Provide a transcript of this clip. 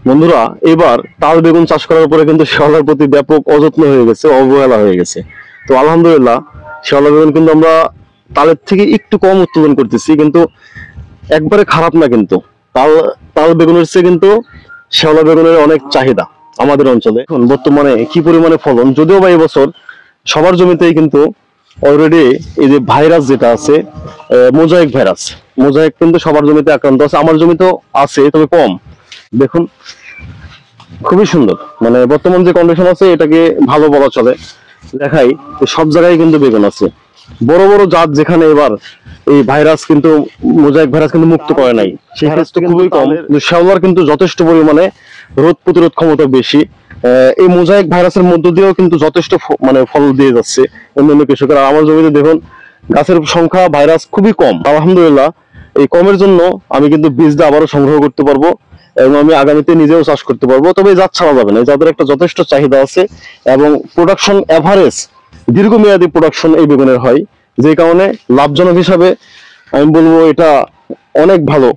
বন্ধুরা, এবার তাল বেগুন চাষ করার পরে কিন্তু শেওলার প্রতি ব্যাপক অযত্ন হয়ে গেছে, অবহেলা হয়ে গেছে। তো আলহামদুলিল্লাহ, শেওলা বেগুন কিন্তু আমরা তালের থেকে একটু কম উৎপাদন করতেছি, কিন্তু একবারে খারাপ না। কিন্তু তাল তাল বেগুনের চেয়ে কিন্তু শেওলা বেগুনের অনেক চাহিদা আমাদের অঞ্চলে। এখন বর্তমানে কি পরিমাণে ফলন, যদিও বা এবছর সবার জমিতেই কিন্তু অলরেডি এই যে ভাইরাস যেটা আছে, মোজাইক ভাইরাস, মোজাইক কিন্তু সবার জমিতে আক্রান্ত আছে। আমার জমিতেও আছে, তবে কম। দেখুন, খুবই সুন্দর। মানে বর্তমান যে কন্ডিশন আছে এটাকে ভালো বলা চলে। দেখাই যে সব জায়গায় কিন্তু বেগুন আছে। বড় বড় জাত যেখানে এবার এই ভাইরাস কিন্তু, মোজাইক ভাইরাস কিন্তু মুক্ত করে নাই, সেই ক্ষেত্রে খুবই কম। কিন্তু শেওলার কিন্তু যথেষ্ট পরিমাণে রোগ প্রতিরোধ ক্ষমতা বেশি। এই মোজাইক ভাইরাসের মধ্য দিয়েও কিন্তু যথেষ্ট মানে ফল দিয়ে যাচ্ছে অন্যান্য কৃষকেরা। আমার জমিতে দেখুন, গাছের সংখ্যা ভাইরাস খুবই কম। আলহামদুলিল্লাহ, এই কমের জন্য আমি কিন্তু বীজটা আবারও সংগ্রহ করতে পারবো এবং আমি আগামীতে নিজেও চাষ করতে পারবো। তবে এই জাত ছাড়া যাবে না, এই জাতের একটা যথেষ্ট চাহিদা আছে এবং প্রোডাকশন এভারেজ, দীর্ঘমেয়াদী প্রোডাকশন এই বেগুনের হয়, যে কারণে লাভজনক হিসাবে আমি বলবো এটা অনেক ভালো।